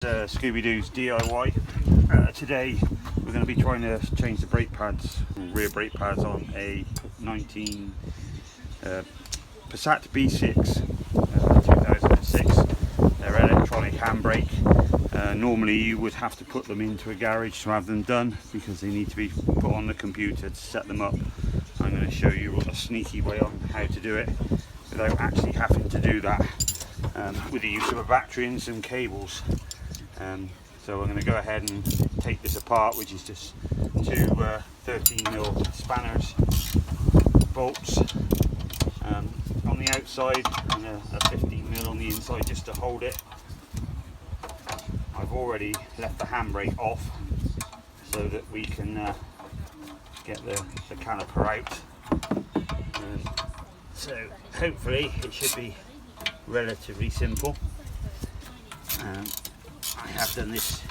Scooby-Doo's DIY. Today we're going to be trying to change the brake pads, rear brake pads on a 19 PASSAT B6 2006. They're electronic handbrake. Normally you would have to put them into a garage to have them done because they need to be put on the computer to set them up. I'm going to show you a sneaky way on how to do it without actually having to do that, with the use of a battery and some cables. So I'm going to go ahead and take this apart, which is just two 13mm spanners, bolts on the outside and a 15mm on the inside just to hold it. I've already left the handbrake off so that we can get the caliper out. So hopefully it should be relatively simple. I have done this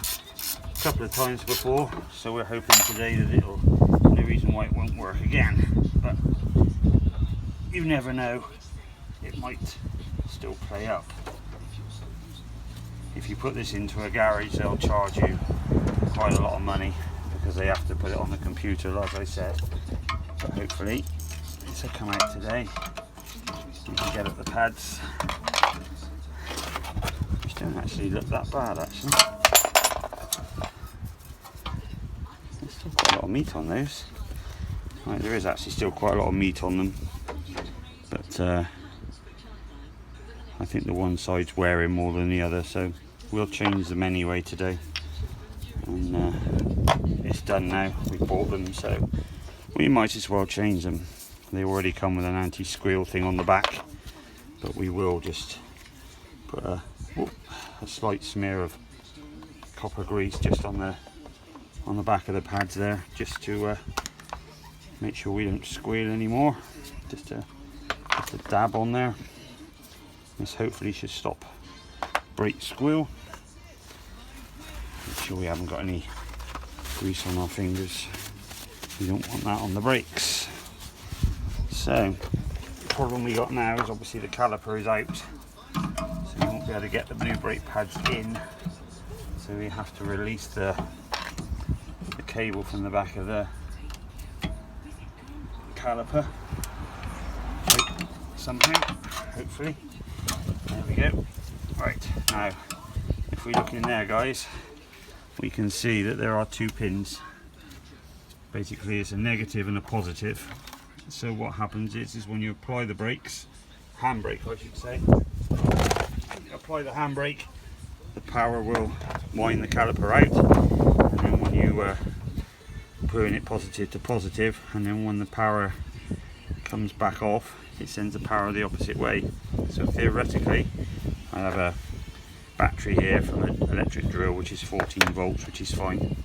a couple of times before, so we're hoping today that it'll, no reason why it won't work again, but you never know, it might still play up. If you put this into a garage, they'll charge you quite a lot of money because they have to put it on the computer, like I said. But hopefully this will come out today. We can get at the pads. Don't actually look that bad actually. There's still quite a lot of meat on those. Right, there is actually still quite a lot of meat on them, but I think the one side's wearing more than the other, so we'll change them anyway today. And it's done now, we bought them, so we might as well change them. They already come with an anti-squeal thing on the back, but we will just put a slight smear of copper grease just on the back of the pads there, just to make sure we don't squeal anymore. Just a dab on there. This hopefully should stop brake squeal. Make sure we haven't got any grease on our fingers. We don't want that on the brakes. So the problem we got now is obviously the caliper is out. We won't be able to get the new brake pads in, so we have to release the cable from the back of the caliper somehow, hopefully. There we go. Right, now if we look in there, guys, we can see that there are two pins. Basically it's a negative and a positive. So what happens is when you apply the brakes, handbrake I should say, apply the handbrake, the power will wind the caliper out, and then when you put it positive to positive, and then when the power comes back off, it sends the power the opposite way. So theoretically I have a battery here from an electric drill which is 14 volts, which is fine,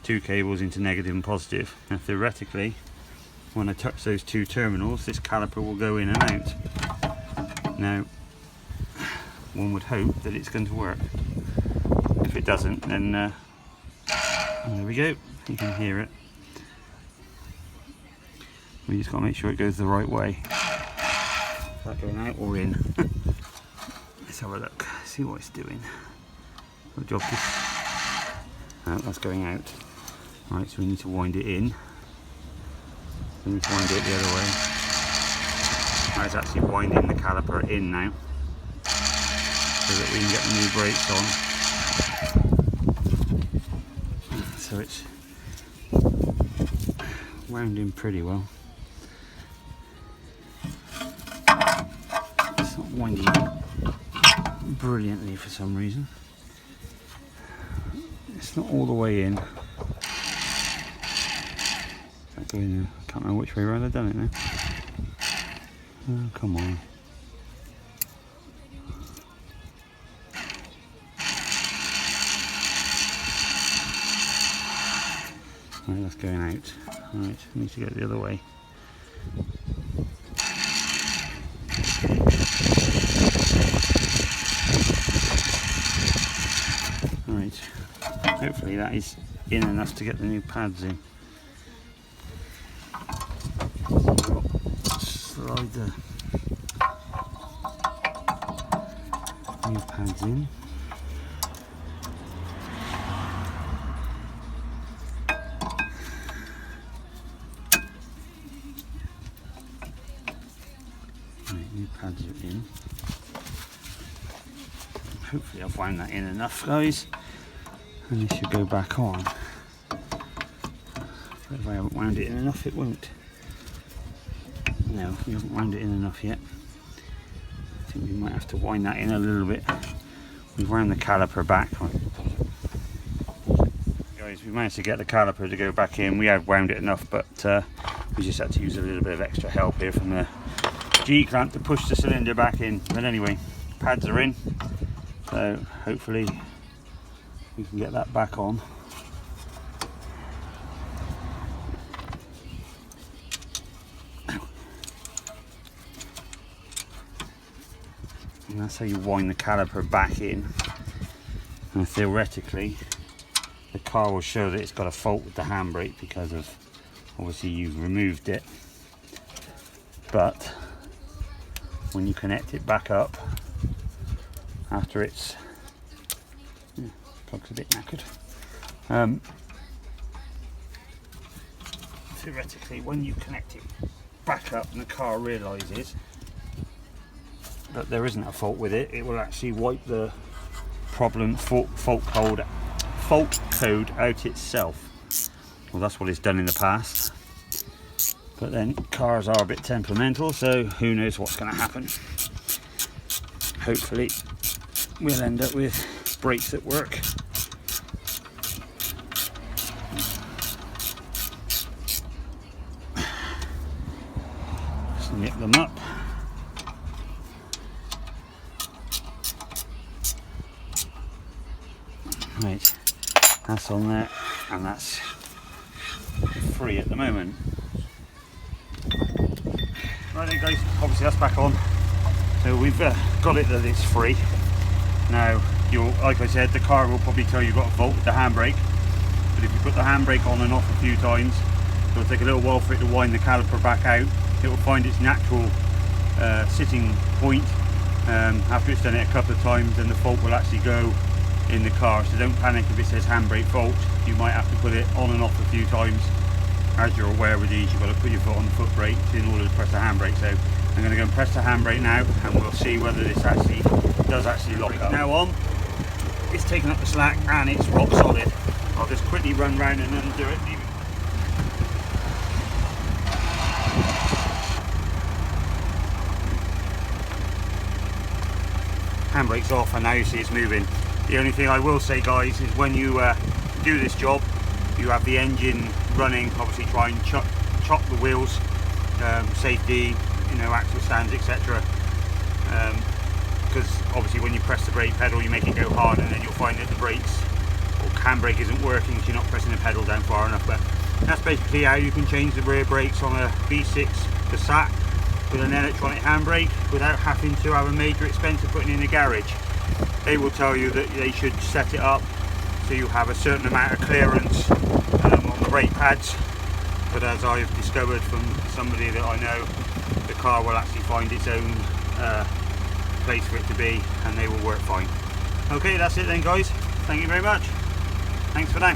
two cables into negative and positive, and theoretically when I touch those two terminals this caliper will go in and out. Now one would hope that it's going to work. If it doesn't, then there we go, you can hear it. We just got to make sure it goes the right way. Is that going out or in? Let's have a look, see what it's doing. Good job. Oh, that's going out. Right, so we need to wind it in. We need to wind it the other way. Now it's actually winding the caliper in now, so that we can get the new brakes on. So it's wound in pretty well. It's not winding brilliantly for some reason. It's not all the way in. I can't remember which way around I've done it now. Oh, come on. Right, that's going out. Right, I need to get it the other way. Right, hopefully that is in enough to get the new pads in. Slide the new pads in. pads are in. Hopefully I've wound that in enough, guys, and this should go back on. But if I haven't wound it in enough, it won't. No, we haven't wound it in enough yet. I think we might have to wind that in a little bit. We've wound the caliper back. Guys, we managed to get the caliper to go back in. We have wound it enough, but we just had to use a little bit of extra help here from the G-clamp to push the cylinder back in. But anyway, pads are in, so hopefully we can get that back on. And that's how you wind the caliper back in. And theoretically, the car will show that it's got a fault with the handbrake because of, obviously, you've removed it. But when you connect it back up after it's plug's a bit knackered, theoretically when you connect it back up and the car realizes that there isn't a fault with it, it will actually wipe the problem fault code out itself. Well, that's what it's done in the past, but then cars are a bit temperamental, so who knows what's going to happen. Hopefully we'll end up with brakes that work. Just nip them up. Right, that's on there, and that's free at the moment. Right then guys, obviously that's back on. So we've got it that it's free. Now, like I said, the car will probably tell you you've got a fault with the handbrake. But if you put the handbrake on and off a few times, it'll take a little while for it to wind the caliper back out. It will find its natural sitting point. After it's done it a couple of times, then the fault will actually go in the car. So don't panic if it says handbrake fault. You might have to put it on and off a few times. As you're aware with these, you've got to put your foot on the foot brake in order to press the handbrake. So I'm going to go and press the handbrake now, and we'll see whether this actually does lock up. Now on, it's taken up the slack and it's rock solid. I'll just quickly run round and undo it. Handbrake's off, and now you see it's moving. The only thing I will say, guys, is when you do this job, you have the engine running, obviously try and chop the wheels, safety, axle stands, etc. Because obviously when you press the brake pedal, you make it go hard, and then you'll find that the brakes or handbrake isn't working because you're not pressing the pedal down far enough. But that's basically how you can change the rear brakes on a V6 PASSAT with an electronic handbrake without having to have a major expense of putting in a garage. They will tell you that they should set it up so you have a certain amount of clearance on the brake pads, but as I've discovered from somebody that I know, the car will actually find its own place for it to be, and they will work fine. Okay, that's it then guys, thank you very much, thanks for now.